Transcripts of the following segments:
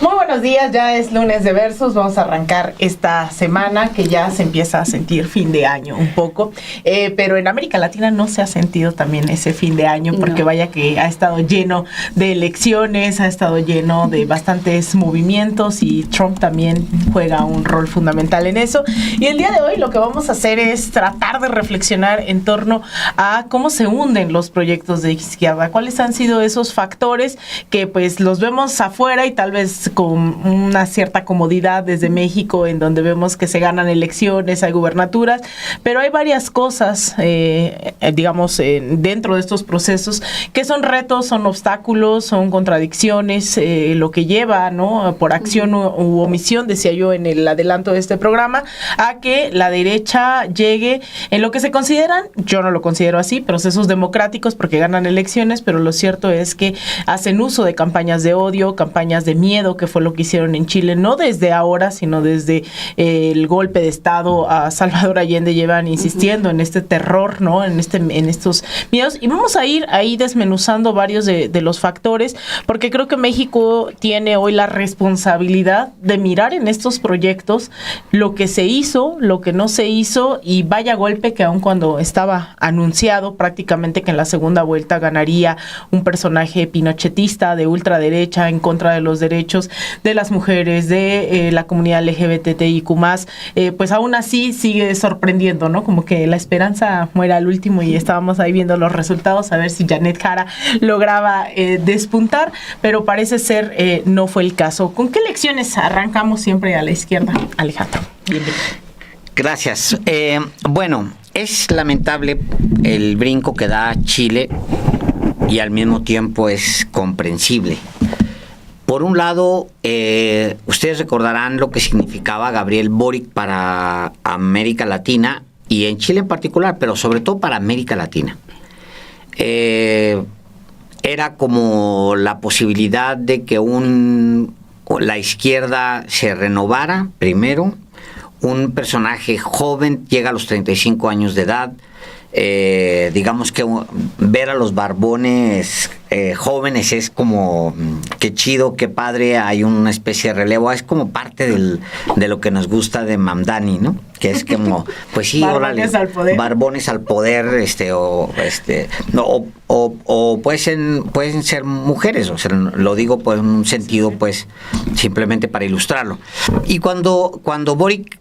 Muy buenos días, ya es lunes de Versus, vamos a arrancar esta semana que ya se empieza a sentir fin de año un poco, pero en América Latina no se ha sentido también ese fin de año porque vaya que ha estado lleno de elecciones, ha estado lleno de bastantes movimientos y Trump también juega un rol fundamental en eso. Y el día de hoy lo que vamos a hacer es tratar de reflexionar en torno a cómo se hunden los proyectos de izquierda, cuáles han sido esos factores que pues los vemos afuera y tal vez con una cierta comodidad desde México, en donde vemos que se ganan elecciones, hay gubernaturas, pero hay varias cosas, dentro de estos procesos que son retos, son obstáculos, son contradicciones, lo que lleva, ¿no?, por acción u omisión, decía yo en el adelanto de este programa, a que la derecha llegue en lo que se consideran, yo no lo considero así, procesos democráticos porque ganan elecciones, pero lo cierto es que hacen uso de campañas de odio, campañas de miedo, que fue lo que hicieron en Chile, no desde ahora, sino desde el golpe de Estado a Salvador Allende, llevan insistiendo en este terror, ¿no?, en estos miedos, y vamos a ir ahí desmenuzando varios de los factores, porque creo que México tiene hoy la responsabilidad de mirar en estos proyectos lo que se hizo, lo que no se hizo, y vaya golpe que aun cuando estaba anunciado prácticamente que en la segunda vuelta ganaría un personaje pinochetista de ultraderecha en contra de los derechos de las mujeres, de la comunidad LGBTIQ+, pues aún así sigue sorprendiendo, ¿no? Como que la esperanza muere al último, y estábamos ahí viendo los resultados a ver si Janet Jara lograba despuntar, pero parece ser no fue el caso. ¿Con qué elecciones arrancamos siempre a la izquierda, Alejandro? Bienvenido. Gracias. Bueno, es lamentable el brinco que da Chile y al mismo tiempo es comprensible. Por un lado, ustedes recordarán lo que significaba Gabriel Boric para América Latina y en Chile en particular, pero sobre todo para América Latina. Era como la posibilidad de que la izquierda se renovara primero. Un personaje joven llega a los 35 años de edad. Digamos que ver a los barbones jóvenes es como qué chido, qué padre, hay una especie de relevo, es como parte de lo que nos gusta de Mamdani, ¿no? Que es como, pues sí, órale, barbones al poder, o pueden ser mujeres, o sea, lo digo pues en un sentido pues simplemente para ilustrarlo. Y cuando Boric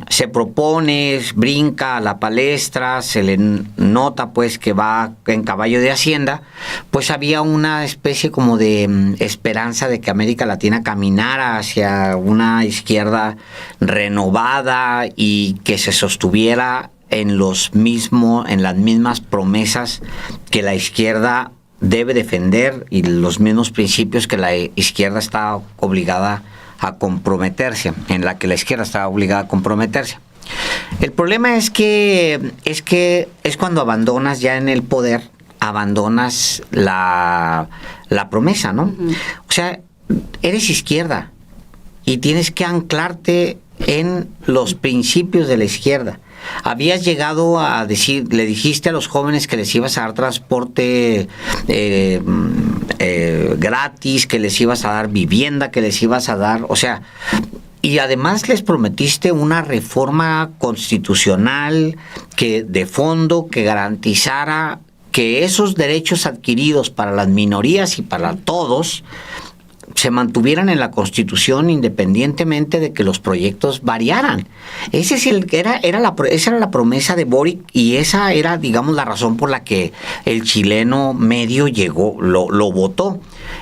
se propone, brinca a la palestra, se le nota pues que va en caballo de Hacienda, pues había una especie como de esperanza de que América Latina caminara hacia una izquierda renovada y que se sostuviera en las mismas promesas que la izquierda debe defender y los mismos principios que la izquierda está obligada a comprometerse, en la que la izquierda está obligada a comprometerse. El problema es que es cuando abandonas ya en el poder, abandonas la promesa, ¿no? Uh-huh. O sea, eres izquierda y tienes que anclarte en los principios de la izquierda. Habías llegado a decir, le dijiste a los jóvenes que les ibas a dar transporte gratis, que les ibas a dar vivienda, que les ibas a dar, o sea, y además les prometiste una reforma constitucional de fondo que garantizara que esos derechos adquiridos para las minorías y para todos se mantuvieran en la Constitución independientemente de que los proyectos variaran. Esa era la promesa de Boric, y esa era, digamos, la razón por la que el chileno medio lo votó,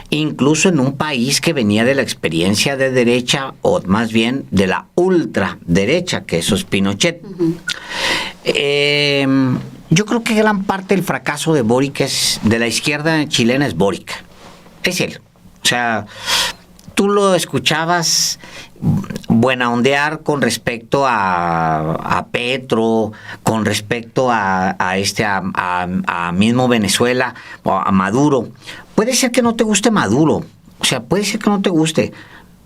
incluso en un país que venía de la experiencia de derecha, o más bien de la ultraderecha, que eso es Pinochet. Uh-huh. Yo creo que gran parte del fracaso de Boric de la izquierda chilena es Boric. Es él. O sea, tú lo escuchabas buenaondear con respecto a Petro, con respecto a mismo Venezuela, o a Maduro. Puede ser que no te guste Maduro, o sea, puede ser que no te guste,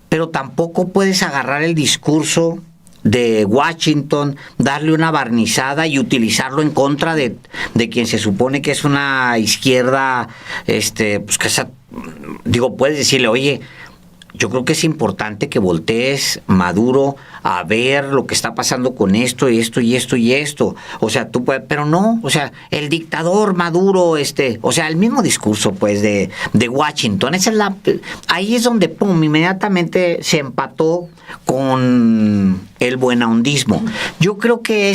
pero tampoco puedes agarrar el discurso de Washington, darle una barnizada y utilizarlo en contra de quien se supone que es una izquierda, pues que puedes decirle, oye, yo creo que es importante que voltees, Maduro, a ver lo que está pasando con esto y esto y esto y esto. O sea, tú puedes, pero no, o sea, el dictador Maduro, o sea, el mismo discurso, pues, de Washington. Ahí es donde, pum, inmediatamente se empató con el buenahondismo. Yo creo que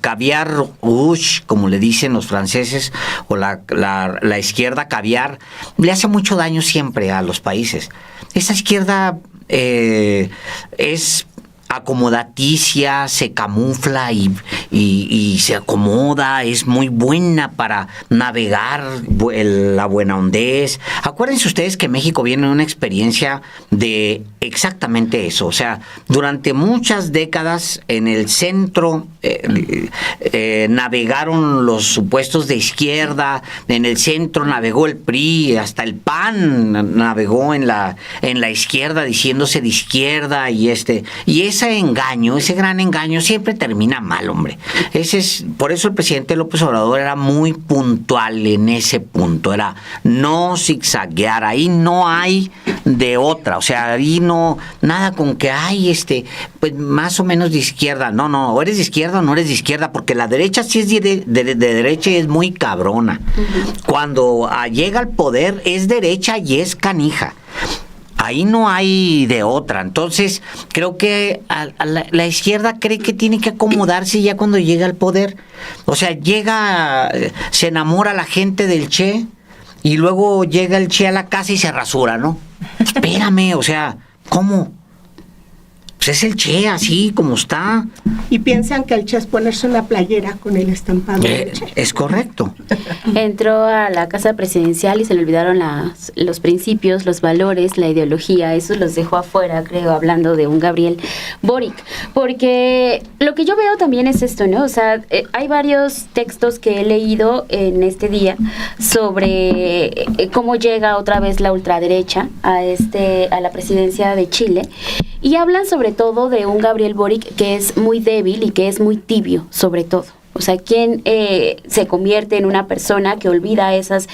caviar rouge, como le dicen los franceses, o la izquierda caviar, le hace mucho daño siempre a los países. Esa izquierda es acomodaticia, se camufla y se acomoda, es muy buena para navegar la buena hondez. Acuérdense ustedes que México viene de una experiencia de exactamente eso, o sea, durante muchas décadas en el centro navegaron los supuestos de izquierda, en el centro navegó el PRI, hasta el PAN navegó en la izquierda diciéndose de izquierda y ese engaño, ese gran engaño siempre termina mal, hombre. Por eso el presidente López Obrador era muy puntual en ese punto, era no zigzaguear, ahí no hay de otra, o sea, ahí no, nada con que hay pues más o menos de izquierda, no, o eres de izquierda o no eres de izquierda, porque la derecha sí es de derecha y es muy cabrona. Cuando llega al poder es derecha y es canija. Ahí no hay de otra. Entonces, creo que la izquierda cree que tiene que acomodarse ya cuando llega al poder. O sea, se enamora la gente del Che y luego llega el Che a la casa y se rasura, ¿no? Espérame, o sea, ¿cómo? Pues es el Che, así como está. Y piensan que el Che es ponerse una playera con el estampado del Che. Es correcto. Entró a la casa presidencial y se le olvidaron los principios, los valores, la ideología. Eso los dejó afuera, creo, hablando de un Gabriel Boric. Porque lo que yo veo también es esto, ¿no? O sea, hay varios textos que he leído en este día sobre cómo llega otra vez la ultraderecha a la presidencia de Chile. Y hablan sobre todo de un Gabriel Boric que es muy débil y que es muy tibio, sobre todo. O sea, quien se convierte en una persona que olvida esos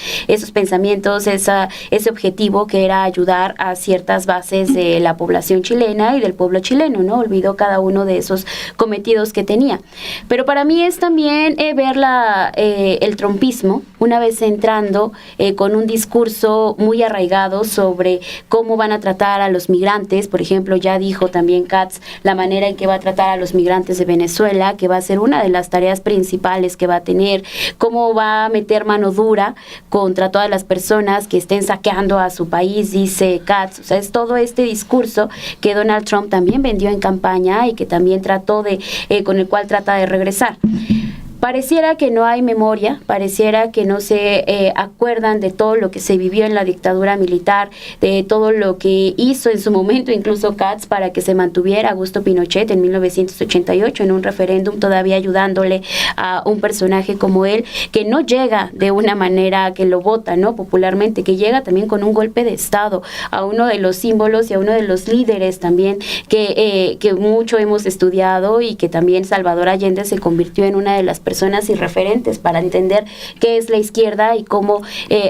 pensamientos, ese objetivo que era ayudar a ciertas bases de la población chilena y del pueblo chileno, ¿no? Olvidó cada uno de esos cometidos que tenía. Pero para mí es también ver el trumpismo, una vez entrando con un discurso muy arraigado sobre cómo van a tratar a los migrantes. Por ejemplo, ya dijo también Katz la manera en que va a tratar a los migrantes de Venezuela, que va a ser una de las tareas principales que va a tener, cómo va a meter mano dura contra todas las personas que estén saqueando a su país, dice Katz. O sea, es todo este discurso que Donald Trump también vendió en campaña y que también con el cual trata de regresar. Pareciera que no hay memoria, pareciera que no se acuerdan de todo lo que se vivió en la dictadura militar, de todo lo que hizo en su momento incluso Katz para que se mantuviera Augusto Pinochet en 1988 en un referéndum, todavía ayudándole a un personaje como él, que no llega de una manera que lo vota, ¿no? Popularmente, que llega también con un golpe de Estado a uno de los símbolos y a uno de los líderes también que mucho hemos estudiado y que también Salvador Allende se convirtió en una de las personas y referentes para entender qué es la izquierda y cómo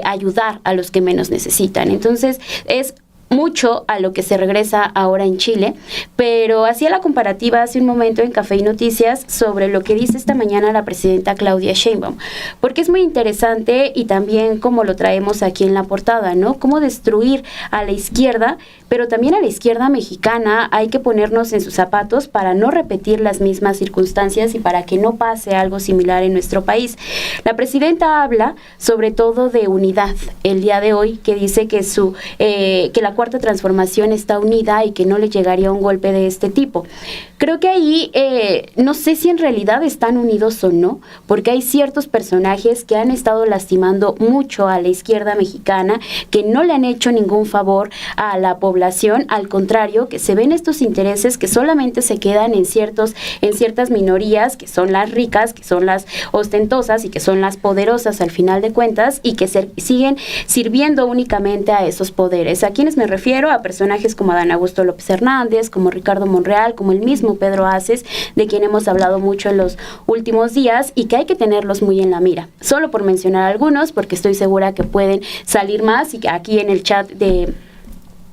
ayudar a los que menos necesitan. Entonces, es mucho a lo que se regresa ahora en Chile, pero hacía la comparativa hace un momento en Café y Noticias sobre lo que dice esta mañana la presidenta Claudia Sheinbaum, porque es muy interesante y también como lo traemos aquí en la portada, ¿no? Cómo destruir a la izquierda, pero también a la izquierda mexicana. Hay que ponernos en sus zapatos para no repetir las mismas circunstancias y para que no pase algo similar en nuestro país. La presidenta habla sobre todo de unidad el día de hoy, que dice que la Cuarta Transformación está unida y que no le llegaría un golpe de este tipo. Creo que ahí no sé si en realidad están unidos o no, porque hay ciertos personajes que han estado lastimando mucho a la izquierda mexicana, que no le han hecho ningún favor a la población población, al contrario, que se ven estos intereses que solamente se quedan en ciertas minorías, que son las ricas, que son las ostentosas y que son las poderosas al final de cuentas, y que siguen sirviendo únicamente a esos poderes. ¿A quiénes me refiero? A personajes como Adán Augusto López Hernández, como Ricardo Monreal, como el mismo Pedro Aces, de quien hemos hablado mucho en los últimos días y que hay que tenerlos muy en la mira. Solo por mencionar algunos, porque estoy segura que pueden salir más, y que aquí en el chat de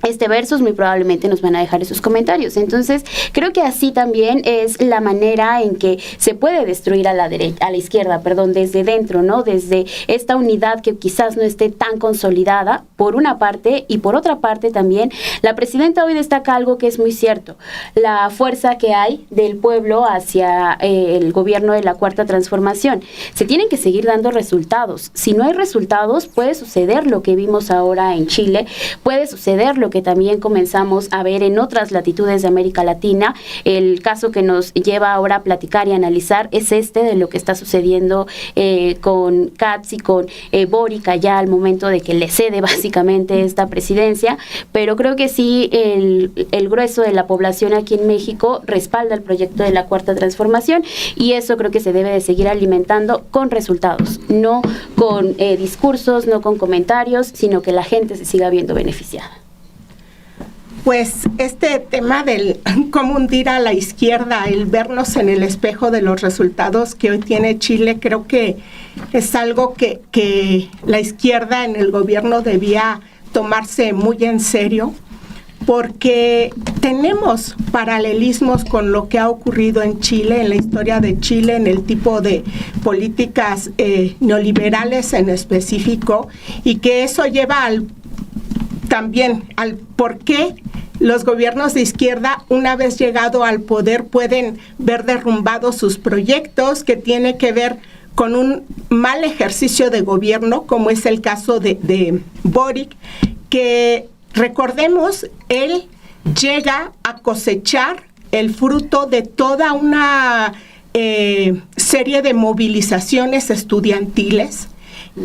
este Versus muy probablemente nos van a dejar esos comentarios. Entonces, creo que así también es la manera en que se puede destruir a la izquierda, desde dentro, ¿no? Desde esta unidad que quizás no esté tan consolidada, por una parte, y por otra parte también, la presidenta hoy destaca algo que es muy cierto: la fuerza que hay del pueblo hacia el gobierno de la Cuarta Transformación. Se tienen que seguir dando resultados. Si no hay resultados, puede suceder lo que vimos ahora en Chile, puede suceder lo que también comenzamos a ver en otras latitudes de América Latina. El caso que nos lleva ahora a platicar y analizar es de lo que está sucediendo con Katz y con Boric allá al momento de que le cede básicamente esta presidencia, pero creo que sí el grueso de la población aquí en México respalda el proyecto de la Cuarta Transformación, y eso creo que se debe de seguir alimentando con resultados, no con discursos, no con comentarios, sino que la gente se siga viendo beneficiada. Pues este tema del cómo hundir a la izquierda, el vernos en el espejo de los resultados que hoy tiene Chile, creo que es algo que la izquierda en el gobierno debía tomarse muy en serio, porque tenemos paralelismos con lo que ha ocurrido en Chile, en la historia de Chile, en el tipo de políticas neoliberales en específico, y que eso lleva también al por qué los gobiernos de izquierda, una vez llegado al poder, pueden ver derrumbados sus proyectos, que tiene que ver con un mal ejercicio de gobierno, como es el caso de Boric, que recordemos, él llega a cosechar el fruto de toda una serie de movilizaciones estudiantiles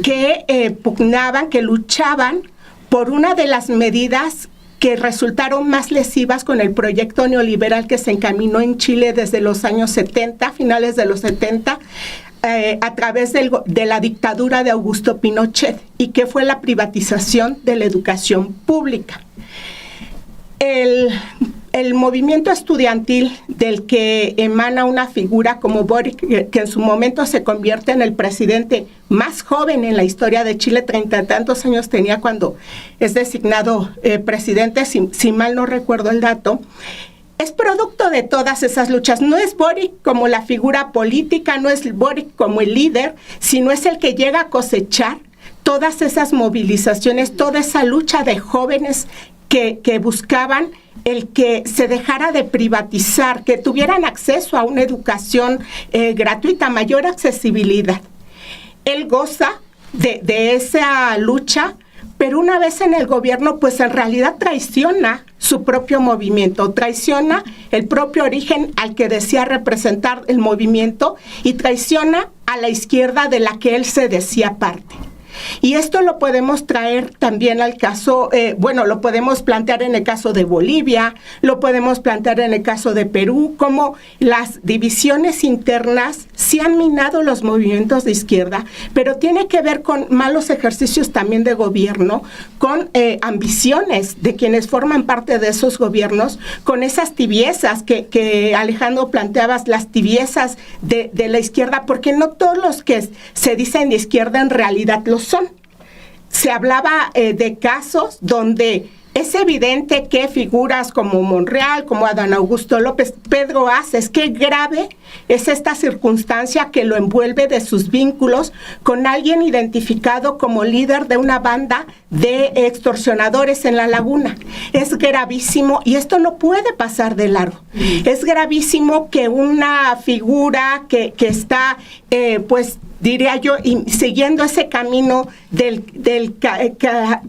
que pugnaban, que luchaban por una de las medidas que resultaron más lesivas con el proyecto neoliberal que se encaminó en Chile desde los años 70, finales de los 70, a través de la dictadura de Augusto Pinochet, y que fue la privatización de la educación pública. El movimiento estudiantil del que emana una figura como Boric, que en su momento se convierte en el presidente más joven en la historia de Chile, 30 y tantos años tenía cuando es designado presidente, si mal no recuerdo el dato, es producto de todas esas luchas. No es Boric como la figura política, no es Boric como el líder, sino es el que llega a cosechar todas esas movilizaciones, toda esa lucha de jóvenes que buscaban el que se dejara de privatizar, que tuvieran acceso a una educación gratuita, mayor accesibilidad. Él goza de esa lucha, pero una vez en el gobierno, pues en realidad traiciona su propio movimiento, traiciona el propio origen al que decía representar el movimiento, y traiciona a la izquierda de la que él se decía parte. Y esto lo podemos traer también al caso, lo podemos plantear en el caso de Bolivia, lo podemos plantear en el caso de Perú, como las divisiones internas sí han minado los movimientos de izquierda, pero tiene que ver con malos ejercicios también de gobierno, con ambiciones de quienes forman parte de esos gobiernos, con esas tibiezas que Alejandro planteabas, las tibiezas de la izquierda, porque no todos los que se dicen de izquierda en realidad lo son. Se hablaba de casos donde es evidente que figuras como Monreal, como Adán Augusto López, Pedro Aces, qué grave es esta circunstancia que lo envuelve de sus vínculos con alguien identificado como líder de una banda de extorsionadores en La Laguna. Es gravísimo, y esto no puede pasar de largo. Es gravísimo que una figura que está, diría yo, y siguiendo ese camino del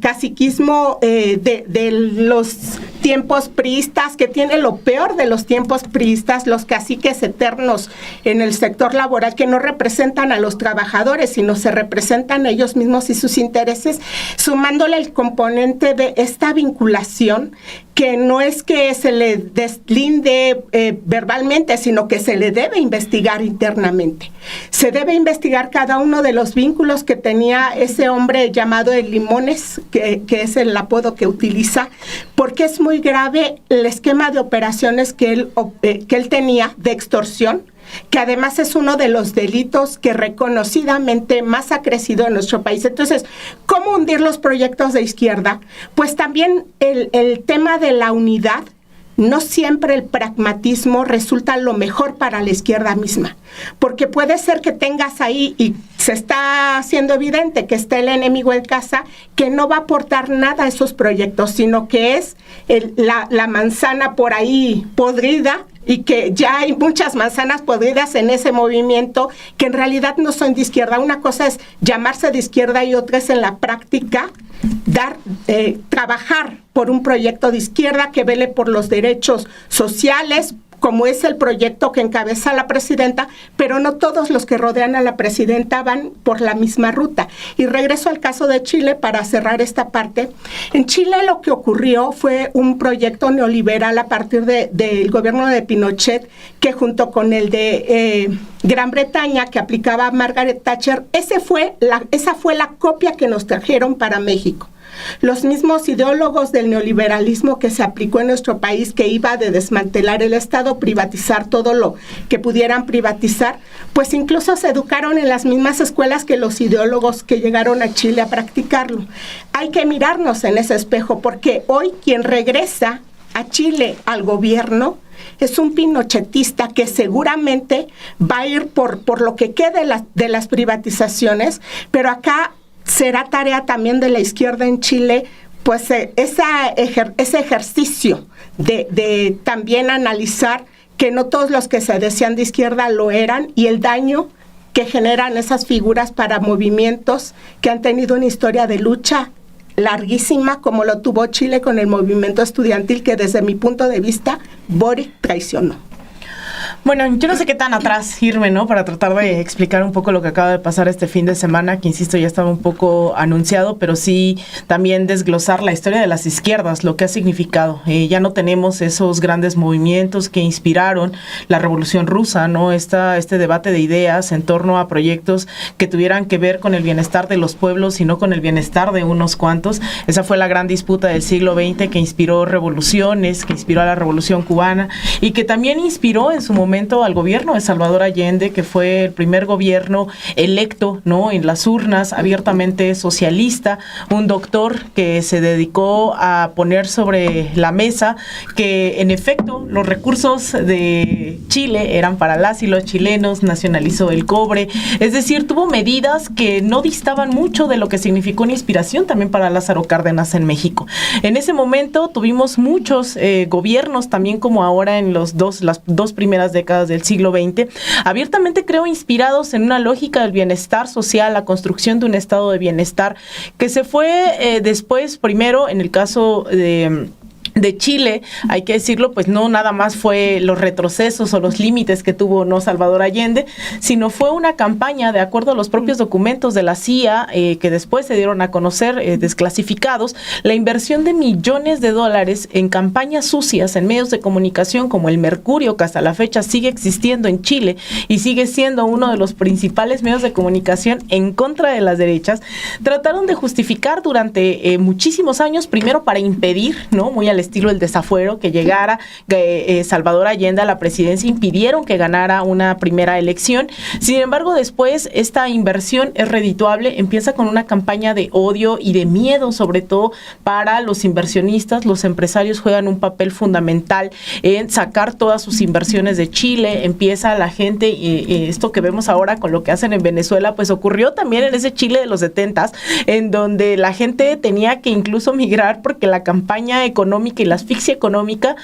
caciquismo de los tiempos priistas, que tiene lo peor de los tiempos priistas, los caciques eternos en el sector laboral, que no representan a los trabajadores, sino se representan ellos mismos y sus intereses, sumándole el componente de esta vinculación, que no es que se le deslinde verbalmente, sino que se le debe investigar internamente. Se debe investigar cada uno de los vínculos que tenía ese hombre llamado El Limones, que es el apodo que utiliza, porque es muy grave el esquema de operaciones que él tenía de extorsión, que además es uno de los delitos que reconocidamente más ha crecido en nuestro país. Entonces, ¿cómo hundir los proyectos de izquierda? Pues también el tema de la unidad. No siempre el pragmatismo resulta lo mejor para la izquierda misma, porque puede ser que tengas ahí, y se está haciendo evidente que está el enemigo en casa, que no va a aportar nada a esos proyectos, sino que es la manzana por ahí podrida, y que ya hay muchas manzanas podridas en ese movimiento que en realidad no son de izquierda. Una cosa es llamarse de izquierda y otra es en la práctica trabajar por un proyecto de izquierda que vele por los derechos sociales, como es el proyecto que encabeza la presidenta, pero no todos los que rodean a la presidenta van por la misma ruta. Y regreso al caso de Chile para cerrar esta parte. En Chile lo que ocurrió fue un proyecto neoliberal a partir del gobierno de Pinochet, que junto con el de Gran Bretaña, que aplicaba Margaret Thatcher, esa fue la copia que nos trajeron para México. Los mismos ideólogos del neoliberalismo que se aplicó en nuestro país, que iba de desmantelar el Estado, privatizar todo lo que pudieran privatizar, pues incluso se educaron en las mismas escuelas que los ideólogos que llegaron a Chile a practicarlo. Hay que mirarnos en ese espejo, porque hoy quien regresa a Chile al gobierno es un pinochetista que seguramente va a ir por lo que quede de las privatizaciones, pero acá será tarea también de la izquierda en Chile, pues ese ejercicio de también analizar que no todos los que se decían de izquierda lo eran, y el daño que generan esas figuras para movimientos que han tenido una historia de lucha larguísima, como lo tuvo Chile con el movimiento estudiantil, que desde mi punto de vista Boric traicionó. Bueno, yo no sé qué tan atrás irme, ¿no? Para tratar de explicar un poco lo que acaba de pasar este fin de semana, que insisto, ya estaba un poco anunciado, pero sí también desglosar la historia de las izquierdas, lo que ha significado. Ya no tenemos esos grandes movimientos que inspiraron la Revolución Rusa, ¿no? Este debate de ideas en torno a proyectos que tuvieran que ver con el bienestar de los pueblos y no con el bienestar de unos cuantos. Esa fue la gran disputa del siglo XX que inspiró revoluciones, que inspiró a la Revolución Cubana y que también inspiró en su momento al gobierno de Salvador Allende, que fue el primer gobierno electo, ¿no?, en las urnas, abiertamente socialista, un doctor que se dedicó a poner sobre la mesa que en efecto los recursos de Chile eran para las y los chilenos, nacionalizó el cobre, es decir, tuvo medidas que no distaban mucho de lo que significó una inspiración también para Lázaro Cárdenas en México. En ese momento tuvimos muchos gobiernos, también como ahora en las dos primeras décadas del siglo XX, abiertamente creo inspirados en una lógica del bienestar social, la construcción de un estado de bienestar, que se fue después, primero en el caso de Chile, hay que decirlo, pues no nada más fue los retrocesos o los límites que tuvo no Salvador Allende, sino fue una campaña, de acuerdo a los propios documentos de la CIA, que después se dieron a conocer desclasificados, la inversión de millones de dólares en campañas sucias en medios de comunicación como el Mercurio, que hasta la fecha sigue existiendo en Chile y sigue siendo uno de los principales medios de comunicación en contra de las derechas. Trataron de justificar durante muchísimos años, primero para impedir, ¿no?, muy al estilo el desafuero, que llegara Salvador Allende a la presidencia, impidieron que ganara una primera elección. Sin embargo, después esta inversión es redituable, empieza con una campaña de odio y de miedo, sobre todo para los inversionistas. Los empresarios juegan un papel fundamental en sacar todas sus inversiones de Chile, empieza la gente, esto que vemos ahora con lo que hacen en Venezuela, pues ocurrió también en ese Chile de los 70s, en donde la gente tenía que incluso migrar porque la campaña económica económica y la asfixia económica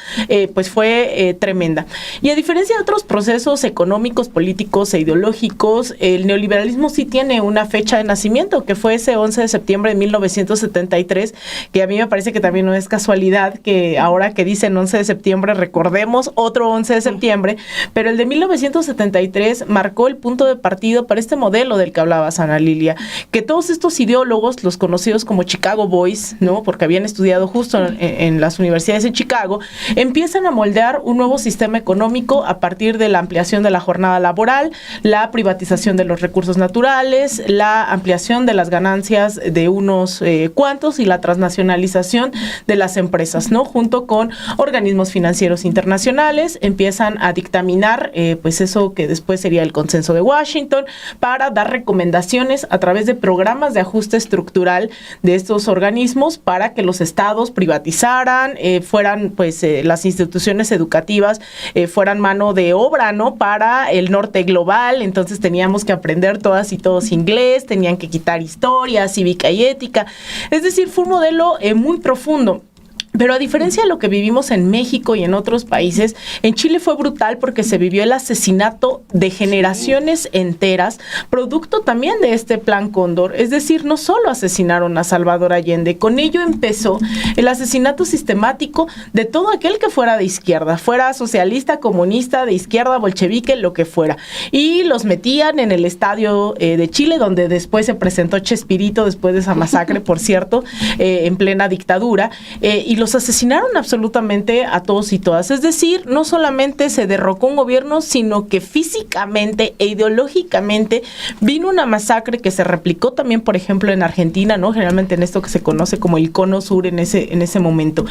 pues fue tremenda. Y a diferencia de otros procesos económicos, políticos e ideológicos, el neoliberalismo sí tiene una fecha de nacimiento, que fue ese 11 de septiembre de 1973, que a mí me parece que también no es casualidad que ahora que dicen 11 de septiembre recordemos otro 11 de septiembre, pero el de 1973 marcó el punto de partido para este modelo del que hablabas, Ana Lilia, que todos estos ideólogos, los conocidos como Chicago Boys, ¿no? Porque habían estudiado justo en las universidades en Chicago, empiezan a moldear un nuevo sistema económico a partir de la ampliación de la jornada laboral, la privatización de los recursos naturales, la ampliación de las ganancias de unos cuantos y la transnacionalización de las empresas, ¿no? Junto con organismos financieros internacionales, empiezan a dictaminar pues eso que después sería el Consenso de Washington, para dar recomendaciones a través de programas de ajuste estructural de estos organismos para que los estados privatizaran, fueran pues las instituciones educativas fueran mano de obra, ¿no? Para el norte global. Entonces teníamos que aprender todas y todos inglés, tenían que quitar historia, cívica y ética. Es decir, fue un modelo muy profundo. Pero a diferencia de lo que vivimos en México y en otros países, en Chile fue brutal porque se vivió el asesinato de generaciones enteras, producto también de este Plan Cóndor. Es decir, no solo asesinaron a Salvador Allende, con ello empezó el asesinato sistemático de todo aquel que fuera de izquierda, fuera socialista, comunista, de izquierda, bolchevique, lo que fuera. Y los metían en el estadio de Chile, donde después se presentó Chespirito, después de esa masacre, por cierto, en plena dictadura, y los asesinaron absolutamente a todos y todas. Es decir, no solamente se derrocó un gobierno, sino que físicamente e ideológicamente vino una masacre que se replicó también, por ejemplo, en Argentina, ¿no? Generalmente en esto que se conoce como el Cono Sur en ese momento.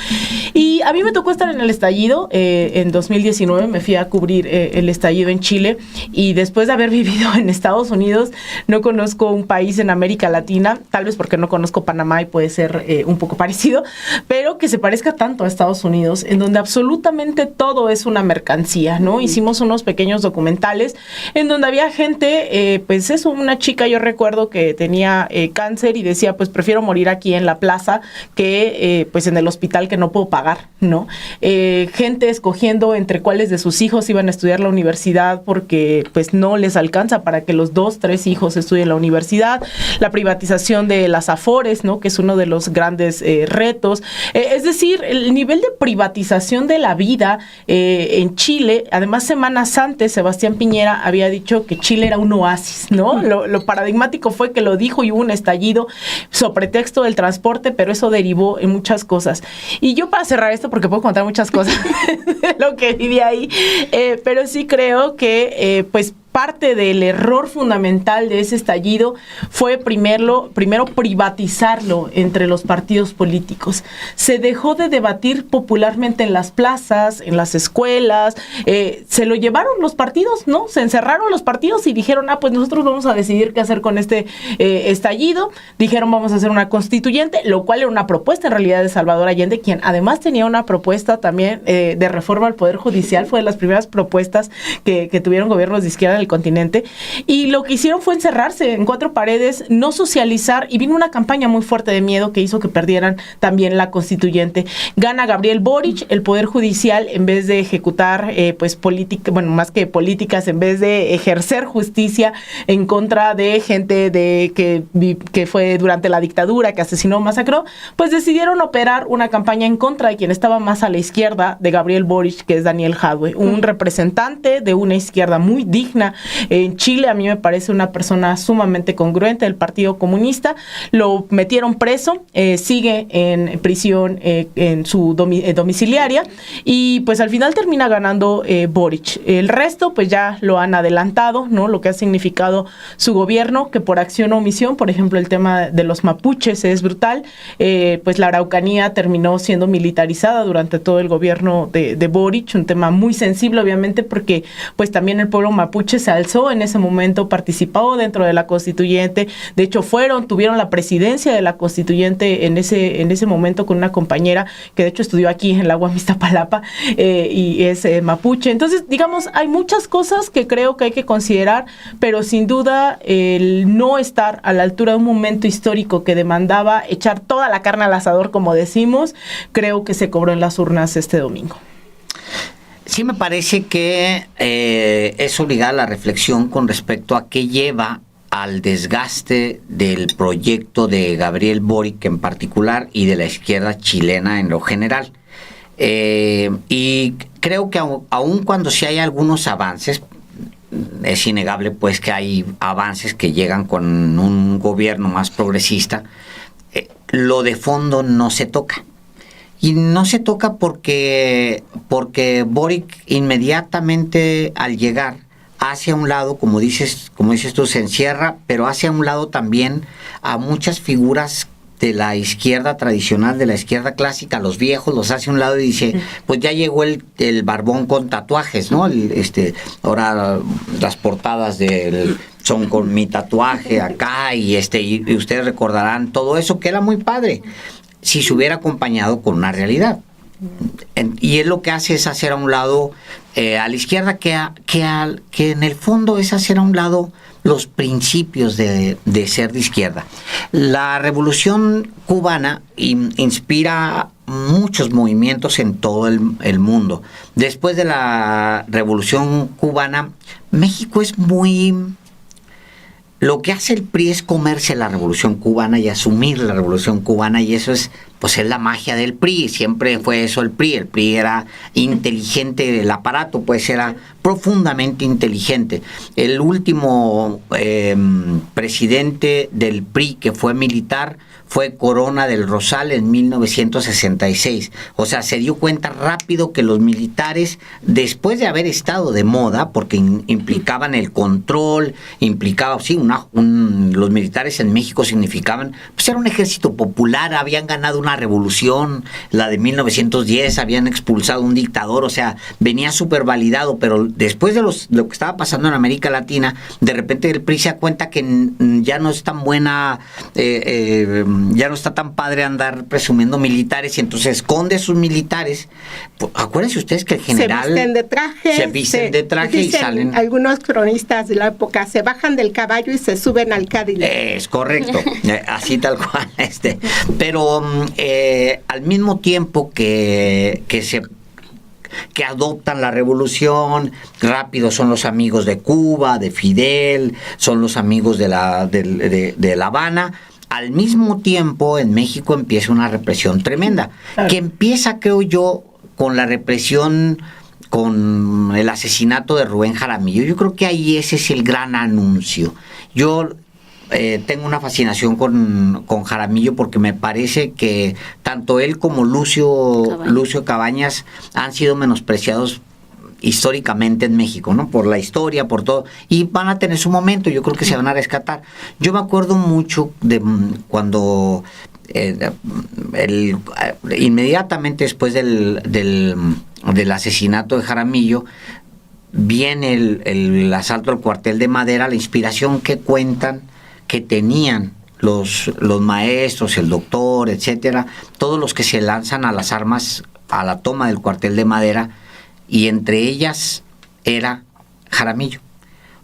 Y a mí me tocó estar en el estallido, en 2019 me fui a cubrir el estallido en Chile, y después de haber vivido en Estados Unidos, no conozco un país en América Latina, tal vez porque no conozco Panamá y puede ser un poco parecido, pero que se parezca tanto a Estados Unidos, en donde absolutamente todo es una mercancía, ¿no? Hicimos unos pequeños documentales en donde había gente, pues eso, una chica, yo recuerdo que tenía cáncer y decía, pues prefiero morir aquí en la plaza que pues en el hospital que no puedo pagar, ¿no? Gente escogiendo entre cuáles de sus hijos iban a estudiar la universidad porque pues no les alcanza para que los 2, 3 hijos estudien la universidad, la privatización de las Afores, ¿no? Que es uno de los grandes retos. Es decir, el nivel de privatización de la vida en Chile, además semanas antes Sebastián Piñera había dicho que Chile era un oasis, ¿no? Lo paradigmático fue que lo dijo y hubo un estallido sobre pretexto del transporte, pero eso derivó en muchas cosas. Y yo, para cerrar esto, porque puedo contar muchas cosas de lo que viví ahí, pero sí creo que pues parte del error fundamental de ese estallido fue primero privatizarlo entre los partidos políticos. Se dejó de debatir popularmente en las plazas, en las escuelas, se lo llevaron los partidos, ¿no? Se encerraron los partidos y dijeron, pues nosotros vamos a decidir qué hacer con este estallido. Dijeron, vamos a hacer una constituyente, lo cual era una propuesta en realidad de Salvador Allende, quien además tenía una propuesta también de reforma al Poder Judicial, fue de las primeras propuestas que tuvieron gobiernos de izquierda en el continente, y lo que hicieron fue encerrarse en 4 paredes, no socializar, y vino una campaña muy fuerte de miedo que hizo que perdieran también la constituyente. Gana Gabriel Boric, el Poder Judicial, en vez de ejecutar pues política, bueno, más que políticas, en vez de ejercer justicia en contra de gente que fue durante la dictadura, que asesinó, masacró, pues decidieron operar una campaña en contra de quien estaba más a la izquierda de Gabriel Boric, que es Daniel Jadwe, un representante de una izquierda muy digna en Chile. A mí me parece una persona sumamente congruente del Partido Comunista. Lo metieron preso, sigue en prisión en su domiciliaria, y pues al final termina ganando Boric. El resto pues ya lo han adelantado, ¿no? Lo que ha significado su gobierno, que por acción o omisión, por ejemplo el tema de los mapuches es brutal, pues la Araucanía terminó siendo militarizada durante todo el gobierno de Boric, un tema muy sensible obviamente porque pues también el pueblo mapuche Mapuche se alzó en ese momento, participó dentro de la constituyente, de hecho tuvieron la presidencia de la constituyente en ese momento con una compañera que de hecho estudió aquí en la UAM Iztapalapa y es mapuche. Entonces, digamos, hay muchas cosas que creo que hay que considerar, pero sin duda el no estar a la altura de un momento histórico que demandaba echar toda la carne al asador, como decimos, creo que se cobró en las urnas este domingo. Sí, me parece que es obligada la reflexión con respecto a qué lleva al desgaste del proyecto de Gabriel Boric en particular y de la izquierda chilena en lo general. Y creo que aun cuando sí hay algunos avances, es innegable pues que hay avances que llegan con un gobierno más progresista, lo de fondo no se toca. Y no se toca porque Boric inmediatamente al llegar hacia un lado, como dices tú, se encierra, pero hacia un lado también a muchas figuras de la izquierda tradicional, de la izquierda clásica, los viejos, los hace a un lado y dice, pues ya llegó el barbón con tatuajes, ¿no? Ahora las portadas son con mi tatuaje acá y ustedes recordarán todo eso que era muy padre si se hubiera acompañado con una realidad. Y él lo que hace es hacer a un lado a la izquierda que en el fondo es hacer a un lado los principios de ser de izquierda. La revolución cubana inspira muchos movimientos en todo el mundo. Después de la revolución cubana, México es muy... Lo que hace el PRI es comerse la revolución cubana y asumir la revolución cubana, y eso es la magia del PRI. Siempre fue eso el PRI. El PRI era inteligente, el aparato pues era profundamente inteligente. El último presidente del PRI que fue militar fue Corona del Rosal en 1966. O sea, se dio cuenta rápido que los militares, después de haber estado de moda, porque implicaban el control, los militares en México significaban, pues era un ejército popular, habían ganado una revolución, la de 1910, habían expulsado un dictador, o sea, venía súper validado, pero después de lo que estaba pasando en América Latina, de repente el PRI se da cuenta que ya no es tan buena, ya no está tan padre andar presumiendo militares, y entonces esconde a sus militares. Pues, acuérdense ustedes que el general se visten de traje y salen. Algunos cronistas de la época se bajan del caballo y se suben al Cadillac. Es correcto, así tal cual. Pero al mismo tiempo que adoptan la revolución, rápido son los amigos de Cuba, de Fidel, son los amigos de La Habana. Al mismo tiempo, en México empieza una represión tremenda, que empieza, creo yo, con la represión, con el asesinato de Rubén Jaramillo. Yo creo que ahí ese es el gran anuncio. Yo tengo una fascinación con Jaramillo porque me parece que tanto él como Lucio Cabañas han sido menospreciados históricamente en México, ¿no? Por la historia, por todo, y van a tener su momento, yo creo que se van a rescatar. Yo me acuerdo mucho de cuando inmediatamente después del asesinato de Jaramillo viene el asalto al cuartel de Madera, la inspiración que cuentan que tenían los maestros, el doctor, etcétera, todos los que se lanzan a las armas a la toma del cuartel de Madera, y entre ellas era Jaramillo.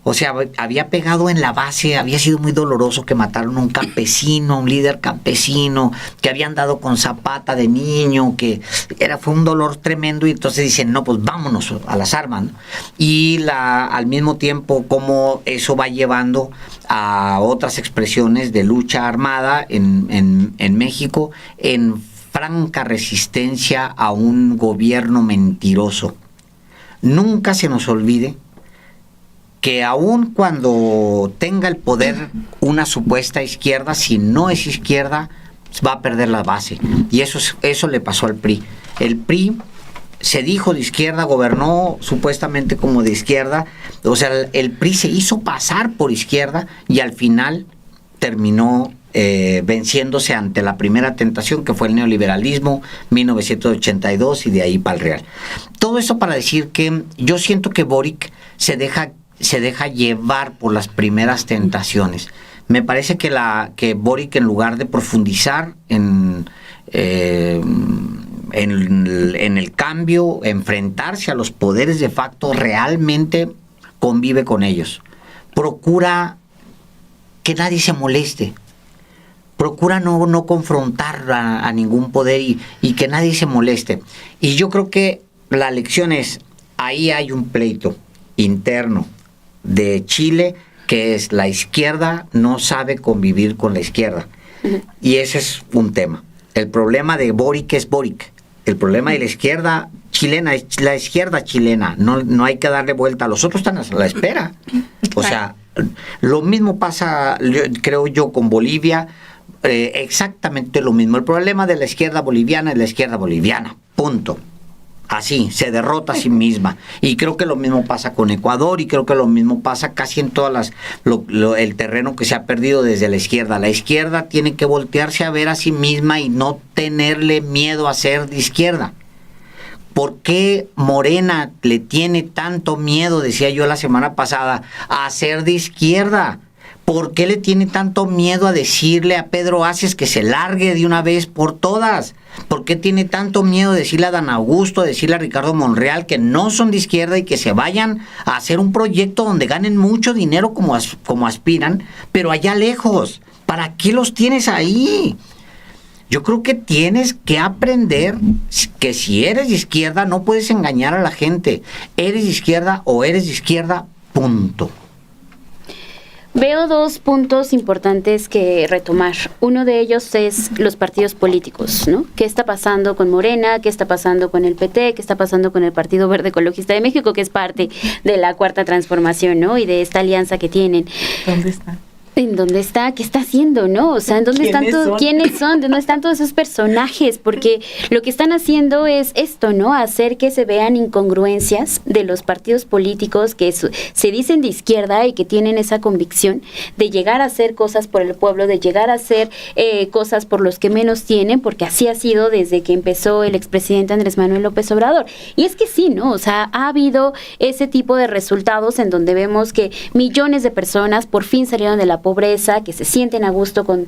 O sea, había pegado en la base, había sido muy doloroso que mataron a un campesino, un líder campesino, que habían dado con Zapata de niño, fue un dolor tremendo, y entonces dicen, no, pues vámonos a las armas, ¿no? Y al mismo tiempo, cómo eso va llevando a otras expresiones de lucha armada en México, en franca resistencia a un gobierno mentiroso. Nunca se nos olvide que aun cuando tenga el poder una supuesta izquierda, si no es izquierda, va a perder la base. Y eso le pasó al PRI. El PRI se dijo de izquierda, gobernó supuestamente como de izquierda, o sea, el PRI se hizo pasar por izquierda y al final terminó venciéndose ante la primera tentación, que fue el neoliberalismo, 1982, y de ahí para el Real. Todo eso para decir que yo siento que Boric se se deja llevar por las primeras tentaciones. Me parece que Boric, en lugar de profundizar en el cambio, enfrentarse a los poderes de facto, realmente convive con ellos. Procura que nadie se moleste. Procura no confrontar a ningún poder y que nadie se moleste. Y yo creo que la lección es, ahí hay un pleito interno de Chile, que es la izquierda no sabe convivir con la izquierda. Y ese es un tema. El problema de Boric es Boric. El problema de la izquierda chilena es la izquierda chilena. No hay que darle vuelta. Los otros están a la espera. O sea, lo mismo pasa, creo yo, con Bolivia. Exactamente lo mismo. El problema de la izquierda boliviana es la izquierda boliviana. Punto. Así, se derrota a sí misma. Y creo que lo mismo pasa con Ecuador, y creo que lo mismo pasa casi en todas el terreno que se ha perdido desde la izquierda. La izquierda tiene que voltearse a ver a sí misma y no tenerle miedo a ser de izquierda. ¿Por qué Morena le tiene tanto miedo, decía yo la semana pasada, a ser de izquierda? ¿Por qué le tiene tanto miedo a decirle a Pedro Aces que se largue de una vez por todas? ¿Por qué tiene tanto miedo de decirle a Dan Augusto, decirle a Ricardo Monreal que no son de izquierda y que se vayan a hacer un proyecto donde ganen mucho dinero como aspiran, pero allá lejos? ¿Para qué los tienes ahí? Yo creo que tienes que aprender que si eres de izquierda no puedes engañar a la gente. Eres de izquierda o eres de izquierda, punto. Veo dos puntos importantes que retomar. Uno de ellos es los partidos políticos, ¿no? ¿Qué está pasando con Morena? ¿Qué está pasando con el PT? ¿Qué está pasando con el Partido Verde Ecologista de México, que es parte de la Cuarta Transformación, ¿no? Y de esta alianza que tienen. ¿Dónde está? ¿En dónde está? ¿Qué está haciendo? ¿No? O sea, ¿en dónde están todos? ¿Quiénes son? ¿Dónde están todos esos personajes? Porque lo que están haciendo es esto, ¿no? Hacer que se vean incongruencias de los partidos políticos que se dicen de izquierda y que tienen esa convicción de llegar a hacer cosas por el pueblo, de llegar a hacer cosas por los que menos tienen, porque así ha sido desde que empezó el expresidente Andrés Manuel López Obrador. Y es que sí, ¿no? O sea, ha habido ese tipo de resultados en donde vemos que millones de personas por fin salieron de la pobreza, que se sienten a gusto con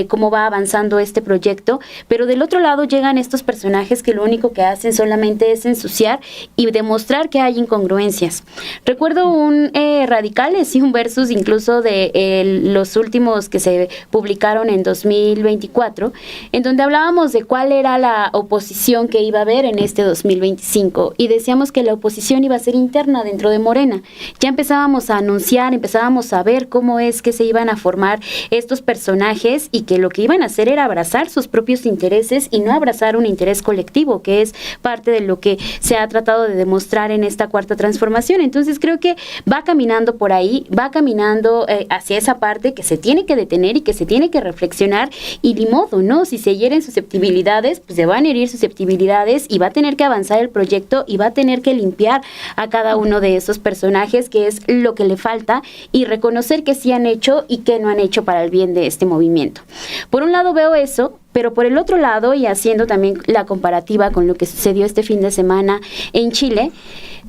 cómo va avanzando este proyecto, pero del otro lado llegan estos personajes que lo único que hacen solamente es ensuciar y demostrar que hay incongruencias. Recuerdo un Radicales y un versus incluso de los últimos que se publicaron en 2024, en donde hablábamos de cuál era la oposición que iba a haber en este 2025 y decíamos que la oposición iba a ser interna dentro de Morena. Ya empezábamos a anunciar, empezábamos a ver cómo es que se iban a formar estos personajes y que lo que iban a hacer era abrazar sus propios intereses y no abrazar un interés colectivo, que es parte de lo que se ha tratado de demostrar en esta Cuarta Transformación. Entonces creo que va caminando por ahí, va caminando hacia esa parte que se tiene que detener y que se tiene que reflexionar, y ni modo, ¿no? Si se hieren susceptibilidades, pues se van a herir susceptibilidades y va a tener que avanzar el proyecto y va a tener que limpiar a cada uno de esos personajes, que es lo que le falta, y reconocer que sí han hecho y que no han hecho para el bien de este movimiento. Por un lado veo eso, pero por el otro lado, y haciendo también la comparativa con lo que sucedió este fin de semana en Chile,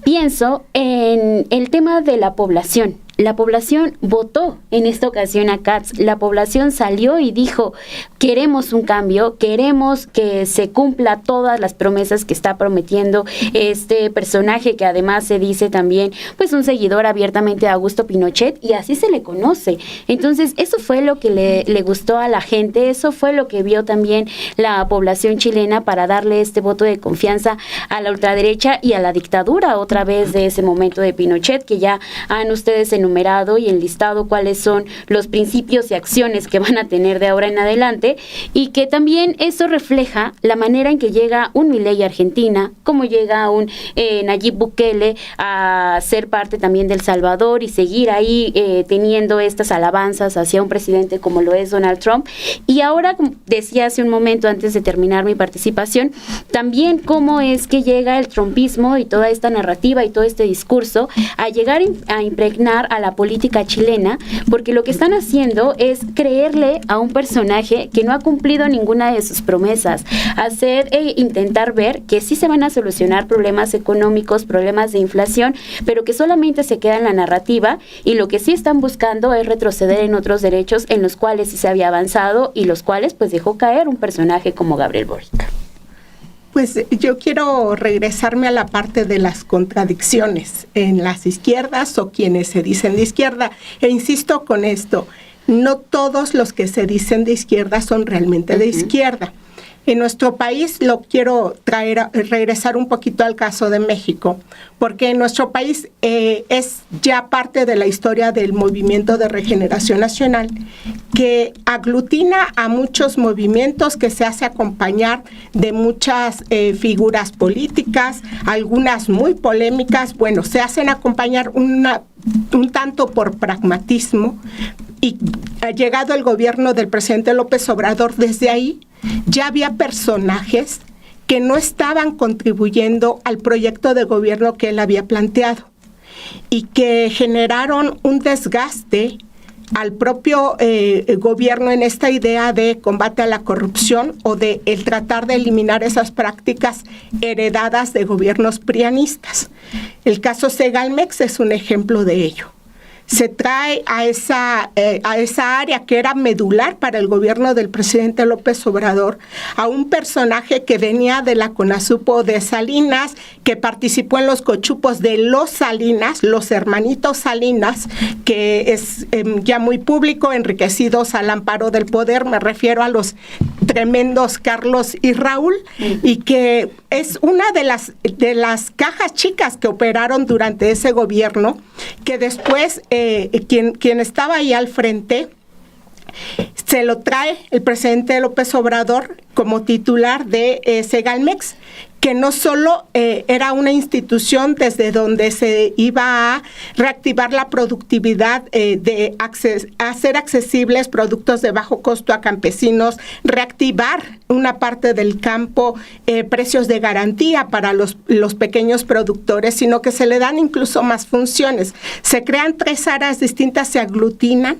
pienso en el tema de la población. La población votó en esta ocasión a Katz. La población salió y dijo: queremos un cambio, queremos que se cumpla todas las promesas que está prometiendo este personaje, que además se dice también pues un seguidor abiertamente de Augusto Pinochet, y así se le conoce. Entonces eso fue lo que le gustó a la gente, eso fue lo que vio también la población chilena para darle este voto de confianza a la ultraderecha y a la dictadura otra vez de ese momento de Pinochet, que ya han ustedes enumerado y enlistado cuáles son los principios y acciones que van a tener de ahora en adelante, y que también eso refleja la manera en que llega un Milei a Argentina, cómo llega un Nayib Bukele a ser parte también de El Salvador y seguir ahí teniendo estas alabanzas hacia un presidente como lo es Donald Trump. Y ahora, como decía hace un momento antes de terminar mi participación, también cómo es que llega el trumpismo y toda esta narrativa y todo este discurso a llegar a impregnar a la política chilena, porque lo que están haciendo es creerle a un personaje que no ha cumplido ninguna de sus promesas, intentar ver que sí se van a solucionar problemas económicos, problemas de inflación, pero que solamente se queda en la narrativa, y lo que sí están buscando es retroceder en otros derechos en los cuales sí se había avanzado y los cuales pues dejó caer un personaje como Gabriel Boric. Pues yo quiero regresarme a la parte de las contradicciones en las izquierdas o quienes se dicen de izquierda. E insisto con esto, no todos los que se dicen de izquierda son realmente de izquierda. En nuestro país, lo quiero regresar un poquito al caso de México, porque en nuestro país es ya parte de la historia del Movimiento de Regeneración Nacional, que aglutina a muchos movimientos, que se hace acompañar de muchas figuras políticas, algunas muy polémicas. Bueno, se hacen acompañar un tanto por pragmatismo, y ha llegado el gobierno del presidente López Obrador, desde ahí ya había personajes que no estaban contribuyendo al proyecto de gobierno que él había planteado y que generaron un desgaste al propio gobierno en esta idea de combate a la corrupción o de el tratar de eliminar esas prácticas heredadas de gobiernos prianistas. El caso Segalmex es un ejemplo de ello. Se trae a esa área que era medular para el gobierno del presidente López Obrador a un personaje que venía de la CONASUPO de Salinas, que participó en los cochupos de los Salinas, los hermanitos Salinas, que es ya muy público, enriquecidos al amparo del poder. Me refiero a los tremendos Carlos y Raúl, y que es una de las cajas chicas que operaron durante ese gobierno, que después quien estaba ahí al frente se lo trae el presidente López Obrador como titular de Segalmex, que no solo era una institución desde donde se iba a reactivar la productividad, hacer accesibles productos de bajo costo a campesinos, reactivar una parte del campo, precios de garantía para los pequeños productores, sino que se le dan incluso más funciones. Se crean 3 áreas distintas, se aglutinan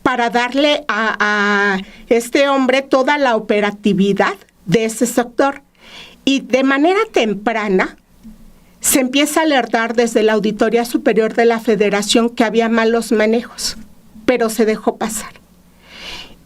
para darle a este hombre toda la operatividad de ese sector. Y de manera temprana se empieza a alertar desde la Auditoría Superior de la Federación que había malos manejos, pero se dejó pasar.